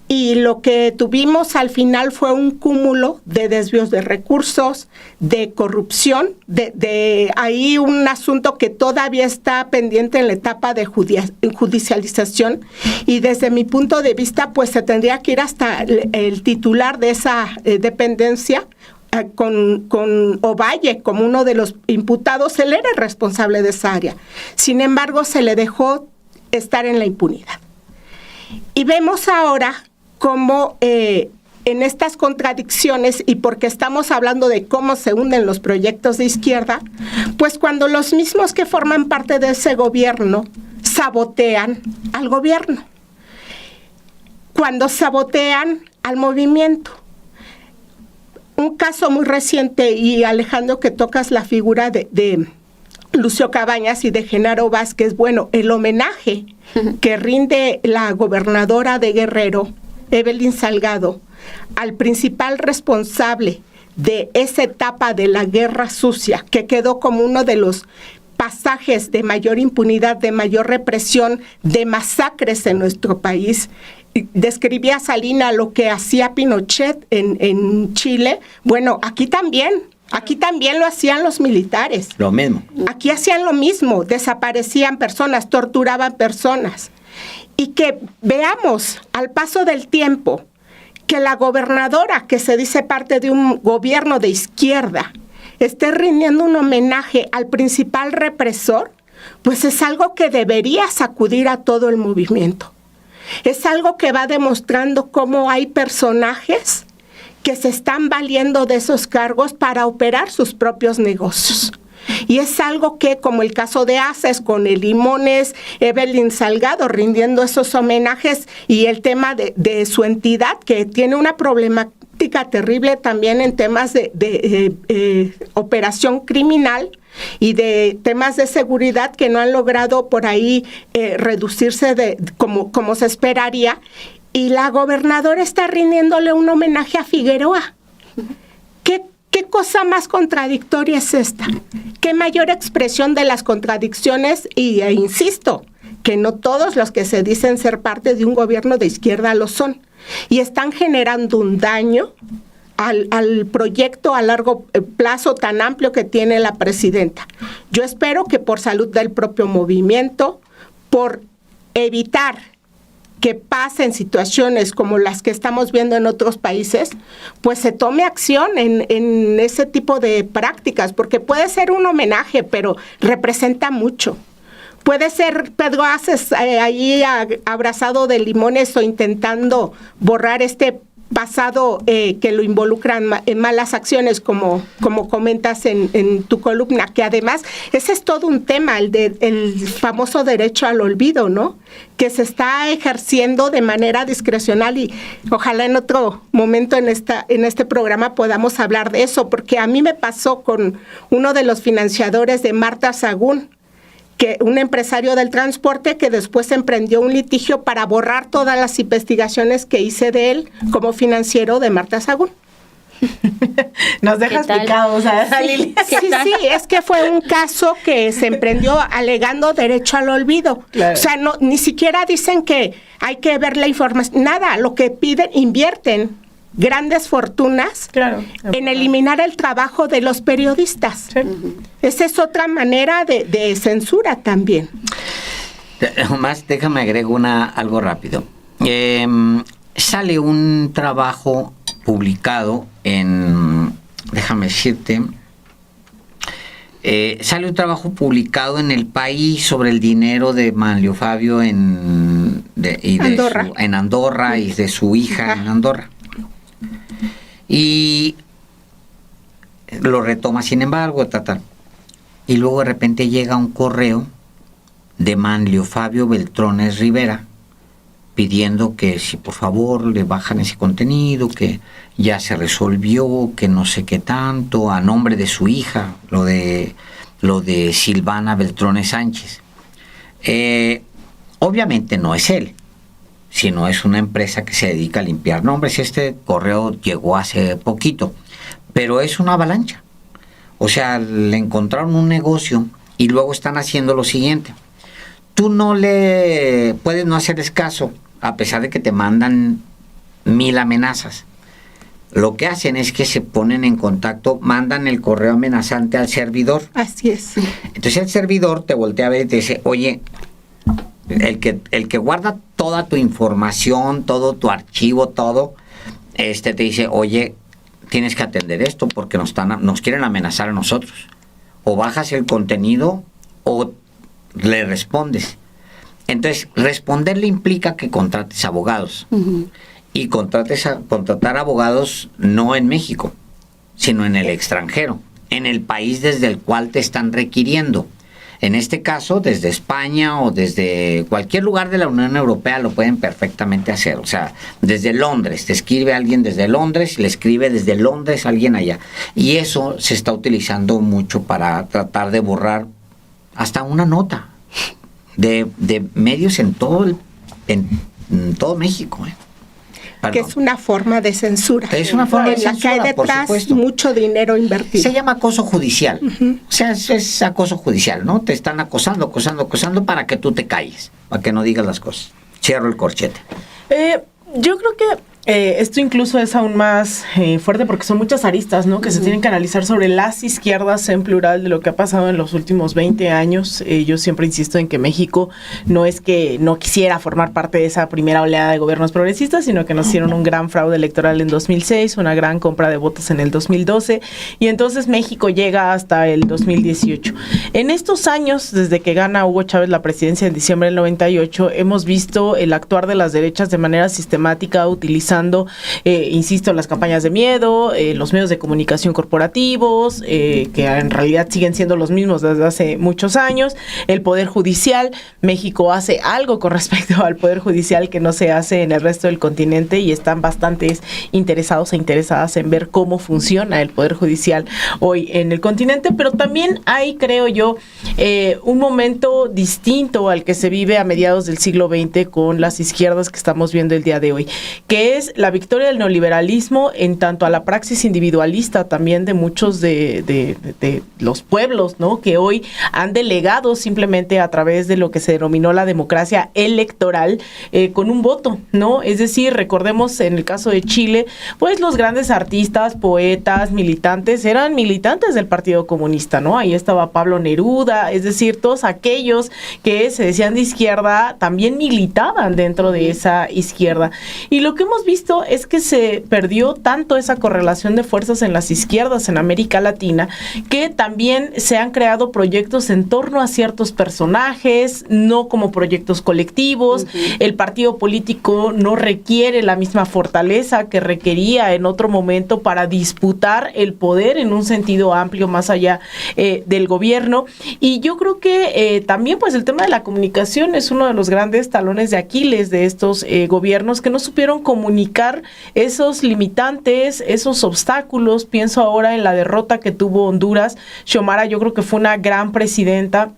Y lo que tuvimos al final fue un cúmulo de desvíos de recursos, de corrupción, de ahí un asunto que todavía está pendiente en la etapa de judicialización, y desde mi punto de vista pues se tendría que ir hasta el titular de esa dependencia, con Ovalle como uno de los imputados. Él era el responsable de esa área. Sin embargo, se le dejó estar en la impunidad. Y vemos ahora cómo en estas contradicciones, y porque estamos hablando de cómo se hunden los proyectos de izquierda, pues cuando los mismos que forman parte de ese gobierno sabotean al gobierno, cuando sabotean al movimiento. Un caso muy reciente, y Alejandro, que tocas la figura de Lucio Cabañas y de Genaro Vázquez, bueno, el homenaje que rinde la gobernadora de Guerrero, Evelyn Salgado, al principal responsable de esa etapa de la guerra sucia, que quedó como uno de los pasajes de mayor impunidad, de mayor represión, de masacres en nuestro país. Describía Salina lo que hacía Pinochet en Chile. Bueno, aquí también lo hacían los militares. Lo mismo. Aquí hacían lo mismo, desaparecían personas, torturaban personas. Y que veamos al paso del tiempo que la gobernadora, que se dice parte de un gobierno de izquierda, esté rindiendo un homenaje al principal represor, pues es algo que debería sacudir a todo el movimiento. Es algo que va demostrando cómo hay personajes que se están valiendo de esos cargos para operar sus propios negocios. Y es algo que, como el caso de Aces con el Limones, Evelyn Salgado rindiendo esos homenajes, y el tema de su entidad, que tiene una problemática terrible también en temas de operación criminal, y de temas de seguridad que no han logrado por ahí reducirse como se esperaría, y la gobernadora está rindiéndole un homenaje a Figueroa. ¿Qué cosa más contradictoria es esta? ¿Qué mayor expresión de las contradicciones? E insisto, que no todos los que se dicen ser parte de un gobierno de izquierda lo son. Y están generando un daño al proyecto a largo plazo tan amplio que tiene la presidenta. Yo espero que por salud del propio movimiento, por evitar que pasen situaciones como las que estamos viendo en otros países, pues se tome acción en ese tipo de prácticas, porque puede ser un homenaje, pero representa mucho. Puede ser Pedro Aces ahí abrazado de limones o intentando borrar este pasado que lo involucran en malas acciones, como comentas en tu columna, que además ese es todo un tema, el famoso derecho al olvido, ¿no? Que se está ejerciendo de manera discrecional, y ojalá en otro momento en este programa podamos hablar de eso, porque a mí me pasó con uno de los financiadores de Marta Sahagún, que un empresario del transporte que después emprendió un litigio para borrar todas las investigaciones que hice de él como financiero de Marta Sahagún. Nos dejas picados, Lili. Sí, es que fue un caso que se emprendió alegando derecho al olvido. Claro. O sea, ni siquiera dicen que hay que ver la información, nada, lo que piden, invierten grandes fortunas en eliminar el trabajo de los periodistas. Sí. Esa es otra manera de censura también. Más, déjame agrego algo rápido. Sale un trabajo publicado déjame decirte, sale un trabajo publicado en El País sobre el dinero de Manlio Fabio en Andorra y de su hija en Andorra. Y lo retoma, sin embargo, y luego de repente llega un correo de Manlio Fabio Beltrones Rivera pidiendo que si por favor le bajan ese contenido, que ya se resolvió, que no sé qué tanto, a nombre de su hija, lo de Silvana Beltrones Sánchez. Obviamente no es él, sino es una empresa que se dedica a limpiar nombres. Este correo llegó hace poquito, pero es una avalancha. O sea, le encontraron un negocio y luego están haciendo lo siguiente. Tú no le puedes no hacerles caso, a pesar de que te mandan 1000 amenazas. Lo que hacen es que se ponen en contacto, mandan el correo amenazante al servidor. Así es. Entonces el servidor te voltea a ver y te dice, oye, el que guarda toda tu información, todo tu archivo, todo, te dice, oye, tienes que atender esto porque nos quieren amenazar a nosotros. O bajas el contenido o le respondes. Entonces, responderle implica que contrates abogados. Uh-huh. Y contratar abogados no en México, sino en el extranjero, en el país desde el cual te están requiriendo. En este caso, desde España o desde cualquier lugar de la Unión Europea lo pueden perfectamente hacer. O sea, desde Londres, te escribe alguien desde Londres, le escribe desde Londres alguien allá. Y eso se está utilizando mucho para tratar de borrar hasta una nota de medios en todo México. Que es una forma de censura. Es una forma de censura, en la que hay detrás mucho dinero invertido. Se llama acoso judicial. Uh-huh. O sea, es acoso judicial, ¿no? Te están acosando para que tú te calles, para que no digas las cosas. Cierro el corchete. Yo creo que esto incluso es aún más fuerte porque son muchas aristas, ¿no? Que se tienen que analizar sobre las izquierdas en plural de lo que ha pasado en los últimos 20 años. Yo siempre insisto en que México no es que no quisiera formar parte de esa primera oleada de gobiernos progresistas, sino que nos hicieron un gran fraude electoral en 2006, una gran compra de votos en el 2012, y entonces México llega hasta el 2018. En estos años, desde que gana Hugo Chávez la presidencia en diciembre del 98, hemos visto el actuar de las derechas de manera sistemática, utilizando utilizando, insisto, las campañas de miedo, los medios de comunicación corporativos, que en realidad siguen siendo los mismos desde hace muchos años, el Poder Judicial. México hace algo con respecto al Poder Judicial que no se hace en el resto del continente y están bastante interesados e interesadas en ver cómo funciona el Poder Judicial hoy en el continente, pero también hay, creo yo, un momento distinto al que se vive a mediados del siglo XX con las izquierdas que estamos viendo el día de hoy, que es la victoria del neoliberalismo en tanto a la praxis individualista también de muchos de los pueblos, ¿no? Que hoy han delegado simplemente a través de lo que se denominó la democracia electoral con un voto, ¿no? Es decir, recordemos en el caso de Chile, pues los grandes artistas, poetas, militantes, eran militantes del Partido Comunista, ¿no? Ahí estaba Pablo Neruda, es decir, todos aquellos que se decían de izquierda también militaban dentro de esa izquierda. Y lo que hemos visto es que se perdió tanto esa correlación de fuerzas en las izquierdas en América Latina, que también se han creado proyectos en torno a ciertos personajes, no como proyectos colectivos. El partido político no requiere la misma fortaleza que requería en otro momento para disputar el poder en un sentido amplio más allá del gobierno. Y yo creo que también pues el tema de la comunicación es uno de los grandes talones de Aquiles de estos gobiernos que no supieron comunicar esos limitantes, esos obstáculos. Pienso ahora en la derrota que tuvo Honduras. Xiomara, yo creo que fue una gran presidenta.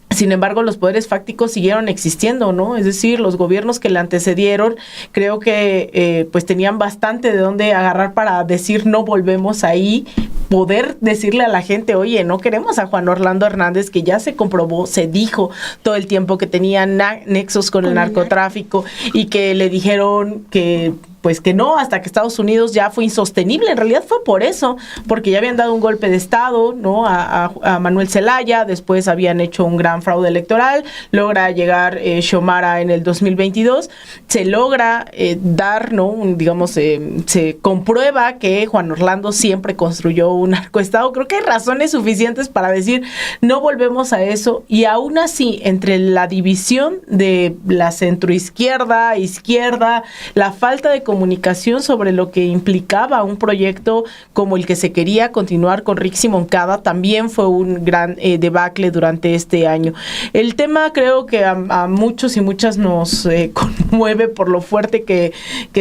Sin embargo, los poderes fácticos siguieron existiendo, ¿no? Es decir, los gobiernos que le antecedieron, creo que pues tenían bastante de dónde agarrar para decir no volvemos ahí, poder decirle a la gente, oye, no queremos a Juan Orlando Hernández, que ya se comprobó, se dijo todo el tiempo que tenía nexos con el narcotráfico y que le dijeron que pues que no, hasta que Estados Unidos ya fue insostenible. En realidad fue por eso, porque ya habían dado un golpe de Estado, ¿no? A Manuel Zelaya, después habían hecho un gran fraude electoral, logra llegar Xiomara en el 2022, se logra dar, ¿no? Se comprueba que Juan Orlando siempre construyó un narcoestado. Creo que hay razones suficientes para decir, no volvemos a eso, y aún así, entre la división de la centroizquierda, izquierda, la falta de comunicación sobre lo que implicaba un proyecto como el que se quería continuar con Rixi Moncada, también fue un gran debacle durante este año. El tema creo que a muchos y muchas nos conmueve por lo fuerte que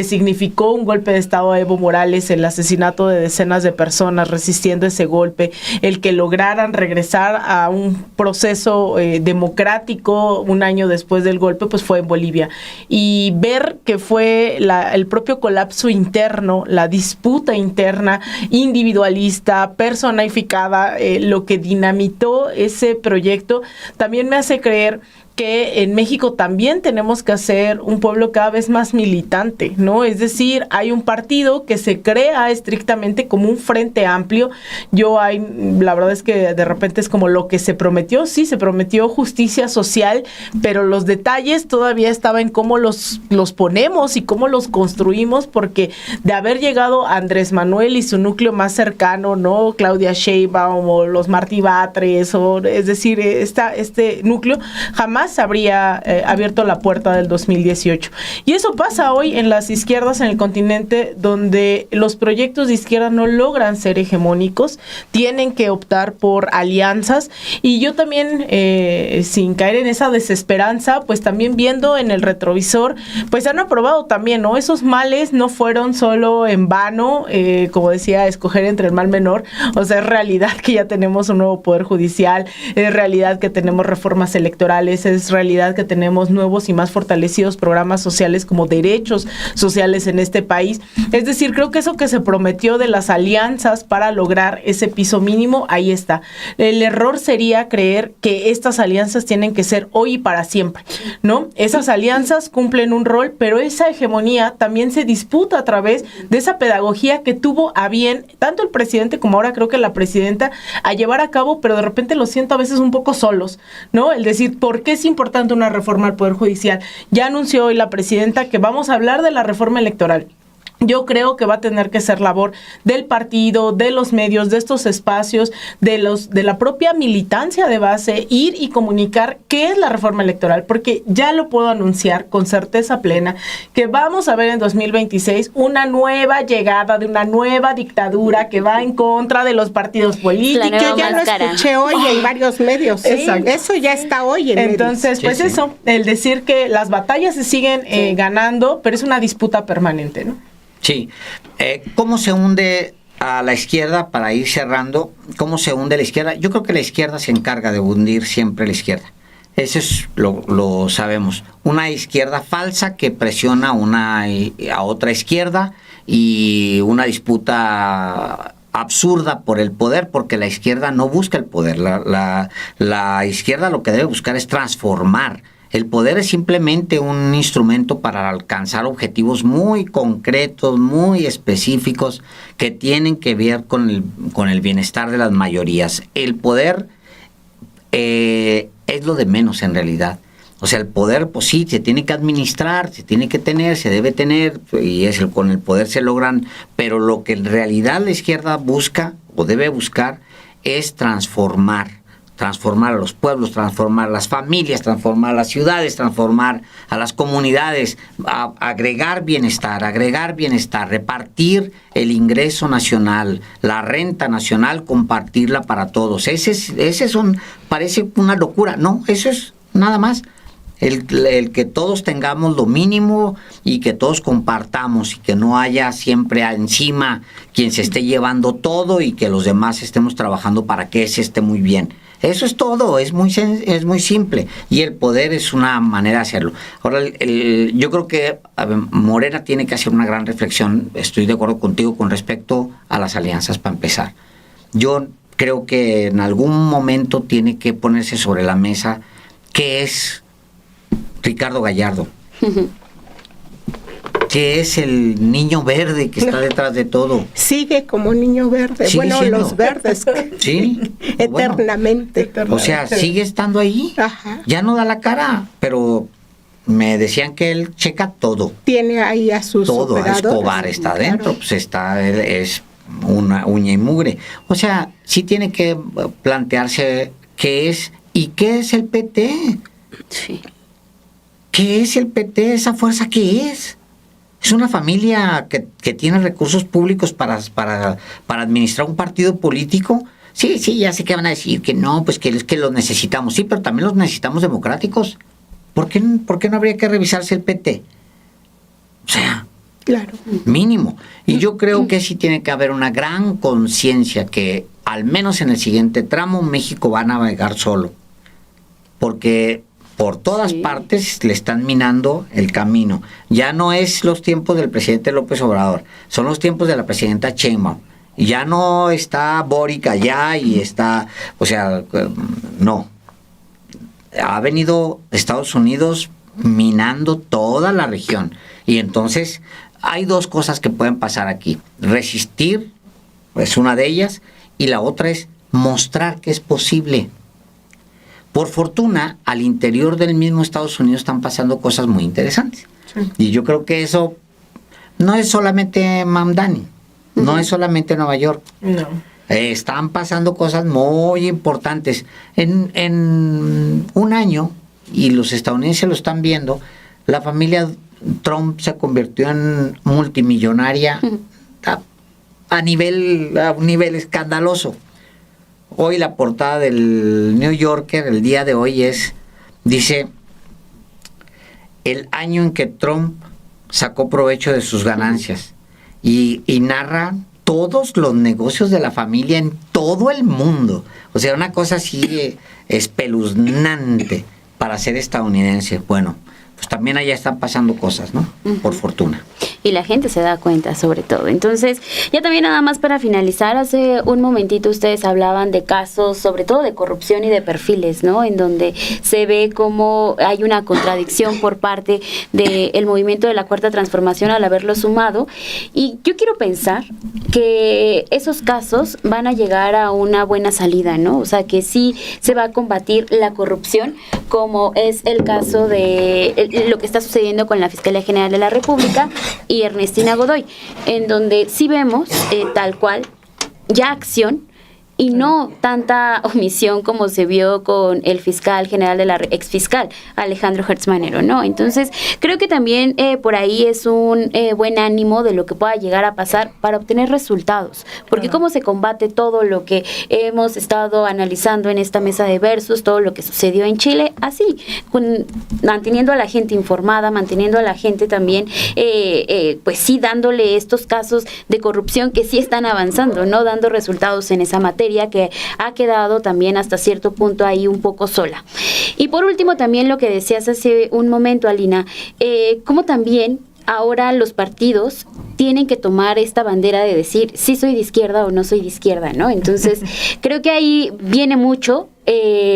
significó un golpe de Estado a Evo Morales, el asesinato de decenas de personas resistiendo ese golpe, el que lograran regresar a un proceso democrático un año después del golpe, pues fue en Bolivia. Y ver que fue el propio colapso interno, la disputa interna, individualista, personificada, lo que dinamitó ese proyecto, también me hace creer que en México también tenemos que hacer un pueblo cada vez más militante, ¿no? Es decir, hay un partido que se crea estrictamente como un frente amplio. La verdad es que de repente es como lo que se prometió, sí, se prometió justicia social, pero los detalles todavía estaban en cómo los ponemos y cómo los construimos, porque de haber llegado Andrés Manuel y su núcleo más cercano, ¿no? Claudia Sheinbaum o los Martí Batres, es decir, este núcleo jamás se habría abierto la puerta del 2018. Y eso pasa hoy en las izquierdas en el continente, donde los proyectos de izquierda no logran ser hegemónicos, tienen que optar por alianzas. Y yo también, sin caer en esa desesperanza, pues también viendo en el retrovisor, pues han aprobado también, ¿no? Esos males no fueron solo en vano, como decía, escoger entre el mal menor. O sea, es realidad que ya tenemos un nuevo poder judicial, es realidad que tenemos reformas electorales, es realidad que tenemos nuevos y más fortalecidos programas sociales como derechos sociales en este país. Es decir, creo que eso que se prometió de las alianzas para lograr ese piso mínimo, ahí está. El error sería creer que estas alianzas tienen que ser hoy y para siempre, ¿no? Esas alianzas cumplen un rol, pero esa hegemonía también se disputa a través de esa pedagogía que tuvo a bien tanto el presidente como ahora creo que la presidenta a llevar a cabo, pero de repente lo siento a veces un poco solos, ¿no? El decir, ¿por qué es importante una reforma al Poder Judicial? Ya anunció hoy la presidenta que vamos a hablar de la reforma electoral. yo creo que va a tener que ser labor del partido, de los medios, de estos espacios, de la propia militancia de base, ir y comunicar qué es la reforma electoral, porque ya lo puedo anunciar con certeza plena, que vamos a ver en 2026 una nueva llegada de una nueva dictadura que va en contra de los partidos políticos. Yo ya lo escuché hoy en varios medios. Exacto. Eso ya está hoy en Entonces, medios. pues eso, el decir que las batallas se siguen ganando, pero es una disputa permanente, ¿no? Sí. ¿Cómo se hunde a la izquierda, para ir cerrando? ¿Cómo se hunde la izquierda? Yo creo que la izquierda se encarga de hundir siempre la izquierda. Eso es lo sabemos. Una izquierda falsa que presiona a otra izquierda, y una disputa absurda por el poder, porque la izquierda no busca el poder. La izquierda lo que debe buscar es transformar. El poder es simplemente un instrumento para alcanzar objetivos muy concretos, muy específicos, que tienen que ver con el bienestar de las mayorías. El poder es lo de menos en realidad. O sea, el poder, pues sí, se tiene que administrar, se tiene que tener, se debe tener, y con el poder se logran, pero lo que en realidad la izquierda busca o debe buscar es transformar a los pueblos, transformar las familias, transformar las ciudades, transformar a las comunidades, agregar bienestar, repartir el ingreso nacional, la renta nacional, compartirla para todos. Parece una locura, no, eso es nada más. El que todos tengamos lo mínimo y que todos compartamos, y que no haya siempre encima quien se esté llevando todo y que los demás estemos trabajando para que ese esté muy bien. Eso es todo, es muy simple, y el poder es una manera de hacerlo. Ahora, yo creo que Morena tiene que hacer una gran reflexión. Estoy de acuerdo contigo con respecto a las alianzas, para empezar. Yo creo que en algún momento tiene que ponerse sobre la mesa qué es Ricardo Gallardo, que es el niño verde que está detrás de todo. Sigue como niño verde. Sigue siendo. Los verdes. Sí. Eternamente. O sea, sigue estando ahí. Ajá. Ya no da la cara, pero me decían que él checa todo. Tiene ahí a sus todo. operadores. Escobar está adentro, pues es una uña y mugre. O sea, sí tiene que plantearse qué es y qué es el PT. Sí. ¿Qué es el PT? ¿Esa fuerza qué es? Es una familia que tiene recursos públicos para administrar un partido político. Sí, ya sé que van a decir que no, pues que los necesitamos. Sí, pero también los necesitamos democráticos. ¿Por qué no habría que revisarse el PT? O sea, claro, mínimo. Y yo creo que sí tiene que haber una gran conciencia que al menos en el siguiente tramo México va a navegar solo. Porque por todas partes le están minando el camino. Ya no es los tiempos del presidente López Obrador, son los tiempos de la presidenta Sheinbaum. Ya no está Boric allá y está, o sea, no. Ha venido Estados Unidos minando toda la región. Y entonces hay dos cosas que pueden pasar aquí. Resistir es una de ellas, y la otra es mostrar que es posible. Por fortuna, al interior del mismo Estados Unidos están pasando cosas muy interesantes. Sí. Y yo creo que eso no es solamente Mamdani, no es solamente Nueva York. No. Están pasando cosas muy importantes. En un año, y los estadounidenses lo están viendo, la familia Trump se convirtió en multimillonaria a un nivel escandaloso. Hoy la portada del New Yorker, el día de hoy, dice, el año en que Trump sacó provecho de sus ganancias, y narra todos los negocios de la familia en todo el mundo. O sea, una cosa así espeluznante para ser estadounidense. Bueno, pues también allá están pasando cosas, ¿no? Por fortuna. Y la gente se da cuenta, sobre todo. Entonces, ya también nada más para finalizar, hace un momentito ustedes hablaban de casos, sobre todo de corrupción y de perfiles, ¿no? En donde se ve como hay una contradicción por parte del movimiento de la Cuarta Transformación al haberlo sumado. Y yo quiero pensar que esos casos van a llegar a una buena salida, ¿no? O sea, que sí se va a combatir la corrupción, como es el caso de lo que está sucediendo con la Fiscalía General de la República y Ernestina Godoy, en donde sí vemos tal cual ya acción y no tanta omisión como se vio con el fiscal general de la exfiscal, Alejandro Hertz Manero, ¿no? Entonces, creo que también por ahí es un buen ánimo de lo que pueda llegar a pasar para obtener resultados, porque cómo se combate todo lo que hemos estado analizando en esta mesa de Versus, todo lo que sucedió en Chile, así, manteniendo a la gente informada, manteniendo a la gente también, pues sí, dándole estos casos de corrupción que sí están avanzando, ¿no? Dando resultados en esa materia que ha quedado también hasta cierto punto ahí un poco sola. Y por último también lo que decías hace un momento, Alina, cómo también ahora los partidos tienen que tomar esta bandera de decir si soy de izquierda o no soy de izquierda, ¿no? Entonces, creo que ahí viene mucho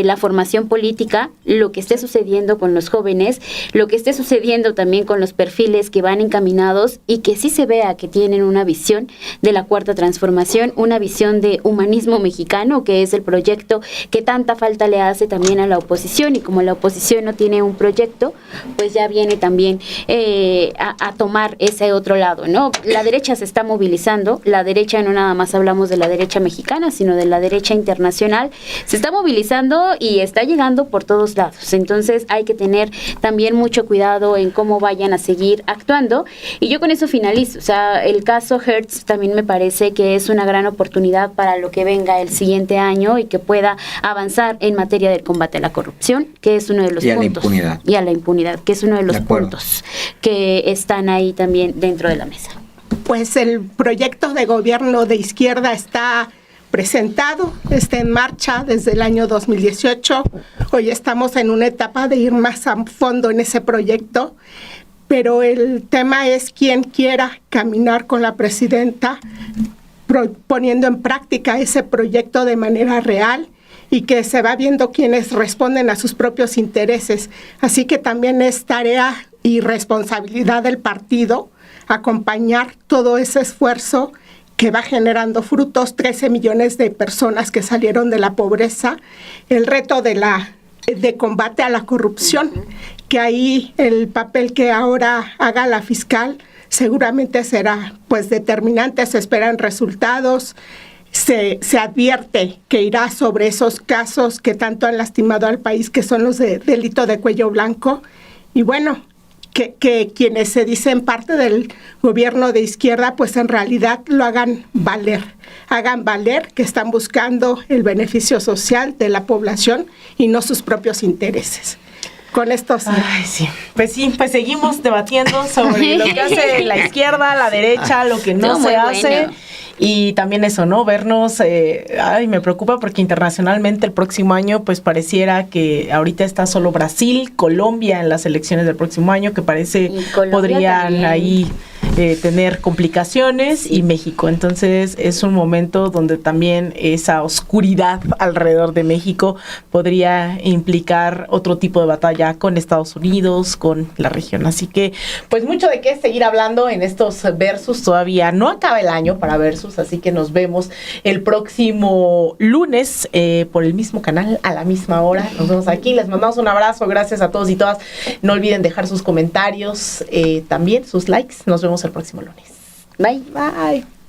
la formación política, lo que esté sucediendo con los jóvenes, lo que esté sucediendo también con los perfiles que van encaminados y que sí se vea que tienen una visión de la Cuarta Transformación, una visión de humanismo mexicano, que es el proyecto que tanta falta le hace también a la oposición, y como la oposición no tiene un proyecto, pues ya viene también a tomar ese otro lado, ¿no? La derecha se está movilizando, la derecha no nada más hablamos de la derecha mexicana, sino de la derecha internacional, se está movilizando y está llegando por todos lados. Entonces hay que tener también mucho cuidado en cómo vayan a seguir actuando. Y yo con eso finalizo. O sea, el caso Hertz también me parece que es una gran oportunidad para lo que venga el siguiente año y que pueda avanzar en materia del combate a la corrupción, que es uno de los puntos. Y a la impunidad, que es uno de los puntos que están ahí también dentro de la mesa. Pues el proyecto de gobierno de izquierda está presentado, está en marcha desde el año 2018. Hoy estamos en una etapa de ir más a fondo en ese proyecto, pero el tema es quién quiera caminar con la presidenta poniendo en práctica ese proyecto de manera real y que se va viendo quienes responden a sus propios intereses. Así que también es tarea y responsabilidad del partido acompañar todo ese esfuerzo que va generando frutos, 13 millones de personas que salieron de la pobreza, el reto de combate a la corrupción, que ahí el papel que ahora haga la fiscal seguramente será pues determinante, se esperan resultados, se advierte que irá sobre esos casos que tanto han lastimado al país, que son los de delito de cuello blanco, y bueno, que quienes se dicen parte del gobierno de izquierda, pues en realidad lo hagan valer que están buscando el beneficio social de la población y no sus propios intereses. Con esto sí. Ay, sí. Pues seguimos debatiendo sobre lo que hace la izquierda, la derecha, lo que no se hace. Bueno. Y también eso, ¿no? Vernos, me preocupa porque internacionalmente el próximo año, pues pareciera que ahorita está solo Brasil, Colombia en las elecciones del próximo año, que parece podrían también ahí tener complicaciones, y México. Entonces es un momento donde también esa oscuridad alrededor de México podría implicar otro tipo de batalla con Estados Unidos, con la región. Así que pues mucho de qué seguir hablando en estos Versus. Todavía no acaba el año para Versus, así que nos vemos el próximo lunes por el mismo canal a la misma hora. Nos vemos aquí, les mandamos un abrazo, gracias a todos y todas. No olviden dejar sus comentarios, también sus likes. Nos vemos el próximo lunes. Bye. Bye.